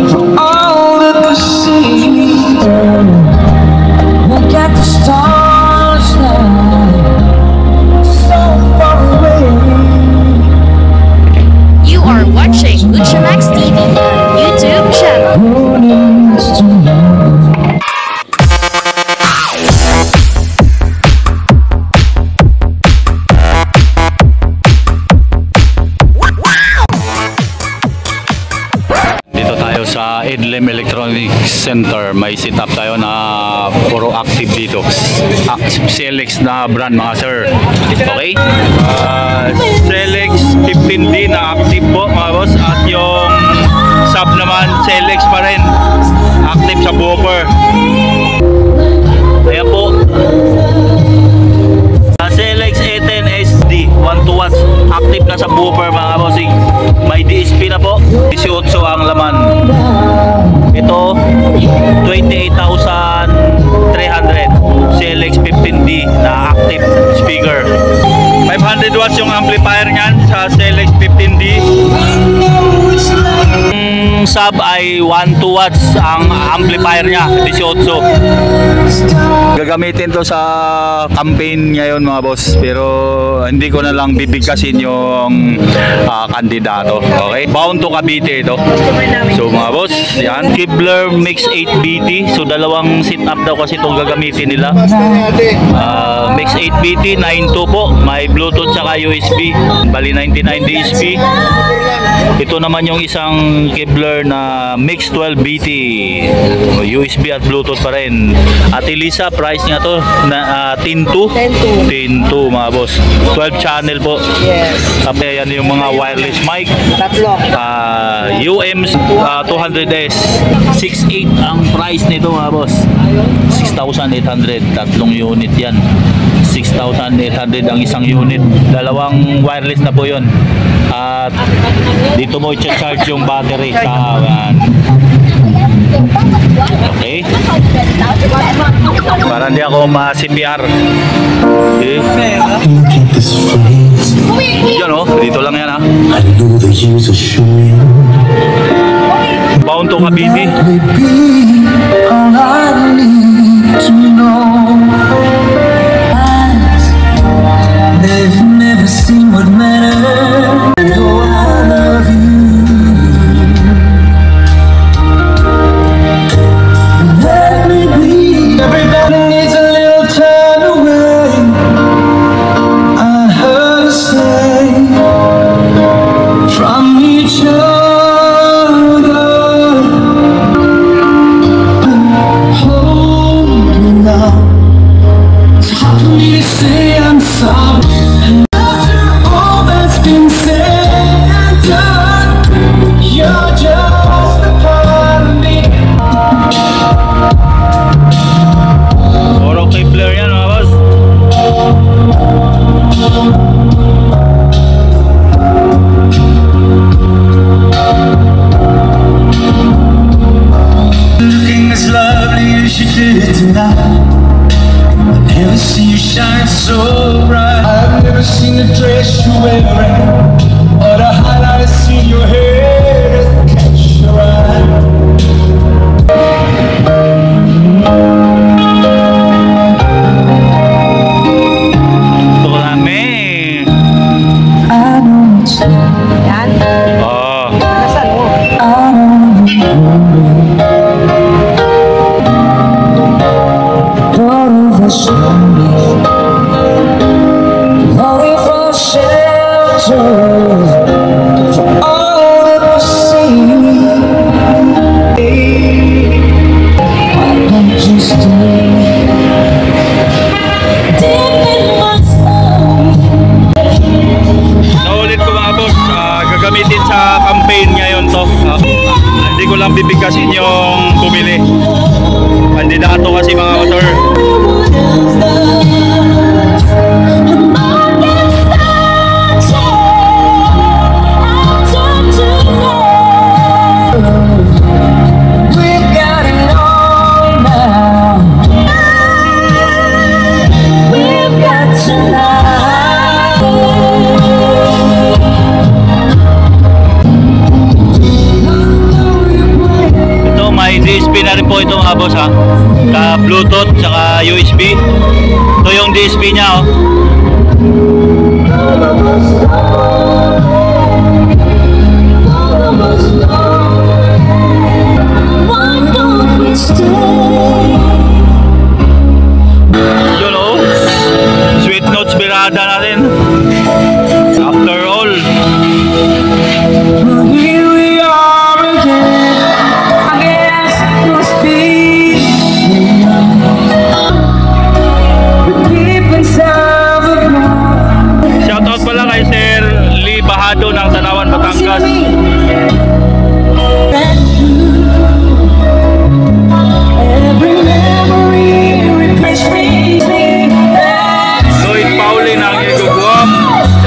for all that we see. Look at the stars now, so far away. You are watching Luchamax TV YouTube channel. Sa Edlem Electronics Center may setup tayo na puro active dito, CLX na brand mga sir. Okay, CLX 15D na active po mga boss, at yung sub naman CLX pa rin active sa woofer. Ayan po, CLX A10 SD 1 watts active na sa woofer mga bossing. May DSP na po, 18 ang laman. Ito 28,300 CLX 15D na active speaker. 500 watts yung amplifier niyan sa CLX 15D. Sub ay 1-2 watts ang amplifier niya, 18. Gagamitin to sa campaign ngayon mga boss, pero hindi ko na lang bibigkasin yung kandidato. Okay, bound to Cavite ito. So mga boss, yan, Kibler Mix 8BT. So dalawang setup daw kasi itong gagamitin nila. Mix 8BT 9.2 po, may Bluetooth saka USB, bali 99 DSP. Ito naman yung isang Kibler na Mix 12BT, USB at Bluetooth pa rin. At Elisa, price niya to na 10.2 mga boss, 12 channel po. Yes. Tapos yan yung mga wireless mic, Tatlo. UM 200S. 6.8 ang price nito mga boss, 6,800, tatlong unit yan. 6,800 ang isang unit, dalawang wireless na po yun. At dito mo i-charge yung battery sa okay, para hindi ako ma-CPR. Okay. Yan o, dito lang yan ha. Bound to Cavite. They've never seen what matters. Oh, I love you. Let me be. Everybody needs a little time away. I heard her say from each other. Hold me now. It's hard for me to say I'm sorry. Looking as lovely as you did tonight. I've never seen you shine so bright. I've never seen the dress you're wearing, or the highlights in your hair that catch your eye. Ito kami. I know it's Yan. Oh. Nasaan mo? Longing for shelter for all that we see. Why don't you stay deep in my soul? Naulit ko mga boss, gagamitin sa campaign ngayon to. Hindi ko lang bibigkasin yung bumili. Kandidato kasi mga motor. mga boss ha. Sa Bluetooth, saka USB. Ito yung DSP niya oh. Yun oh. Sweet Notes Birada natin. After all. Here we are again. I guess it must be. But deep inside the ground. Shoutout pala kay Sir Lee Bahado ng Tanawan, Batangas. Every memory refresh me. Lloyd Pauli ng Iguguam.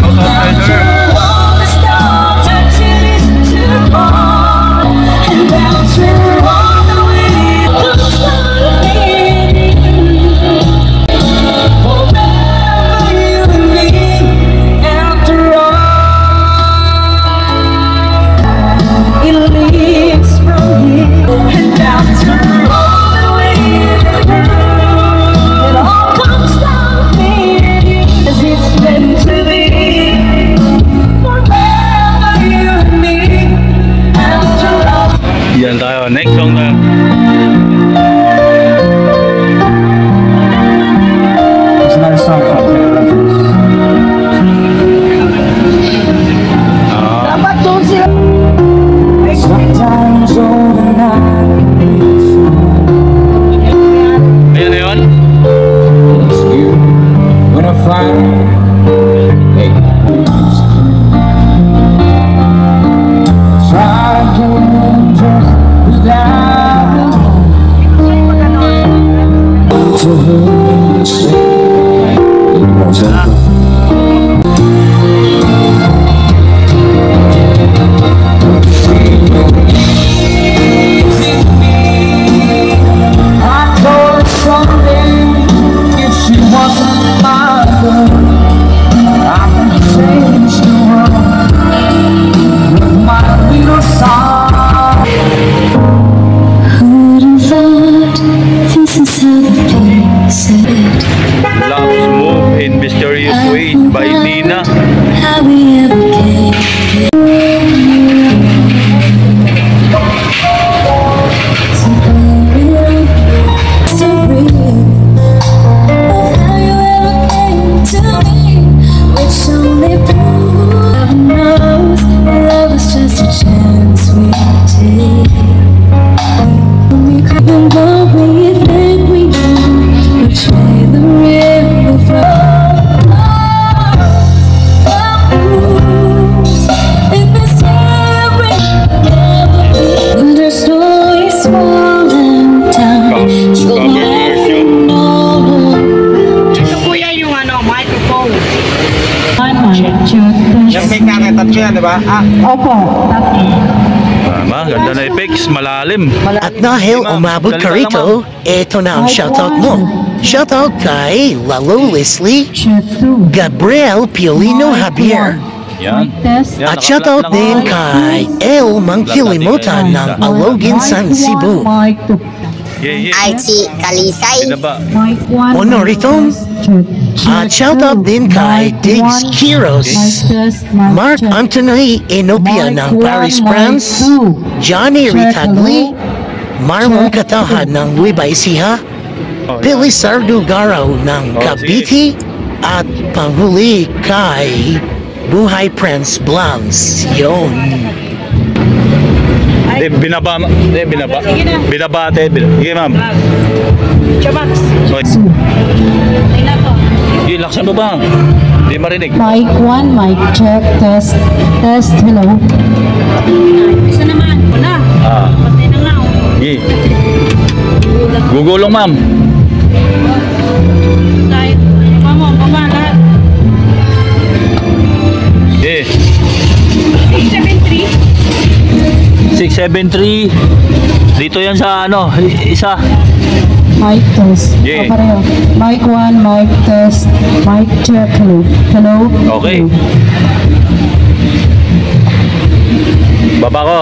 Shoutout kay Sir. All the stars are chilling to fall, and that's where all the way comes forever you and me. After all, it leads from here, and that's where all the way through. It all comes down here as it's meant to be. Forever you and me. After all. Yan tayo. Next song na. It's not a song from Sometimes all the night Ayan na yun. it's you when I find hey. Try again just without to say it wasn't I told her someday if she wasn't my girl, I could change the world with my little song. Who'd have thought this is how the place ended? Love's Move in Mysterious Way by Nina. How we ever came. So baby, story of how you ever came to me, which only proves love knows love was just a chance we take. Even though we think we know which way the river flows, in mystery never be. When her story's falling down, she'll never know around. Ito kuya yung ano, microphone. Yung may kakit tatlo yan, di ba? Tama, ganda na effects, malalim. At dahil umabot ka rito, eto na ang shoutout mo. Shoutout kay Lalo Leslie, Gabriel Piolino Javier, Yan. at shoutout din kay El Mangkilimutan ng Alogin San Cebu. Yeah, yeah. Archie Kalisay, Binaba. Honoriton, at shoutout din kay Diggs Kiros, Mark Anthony Enopia ng Paris, France, Johnny Ritagli, Marlon Katahan ng Nueva Ecija, Oh, yan. Billy Sardugaraw ng Oh, Cavite, at panghuli kay Buhay Prince Blancs. Yun. Binaba. Binaba. Binabate. Sige, ma'am. Chabax. Okay. Laksan mo ba? Hindi marinig. Mic 1, mic check, test, hello. Isa naman. Wala. Patay na nga. Yeah. Gugulong, ma'am. Kahit, mamo, baba lahat. Yeah. 673. 673. Dito yan sa ano, isa. Mic test. Yeah. Pareho. Mic 1, mic test, mic check, hello. Hello. Okay. Baba ko.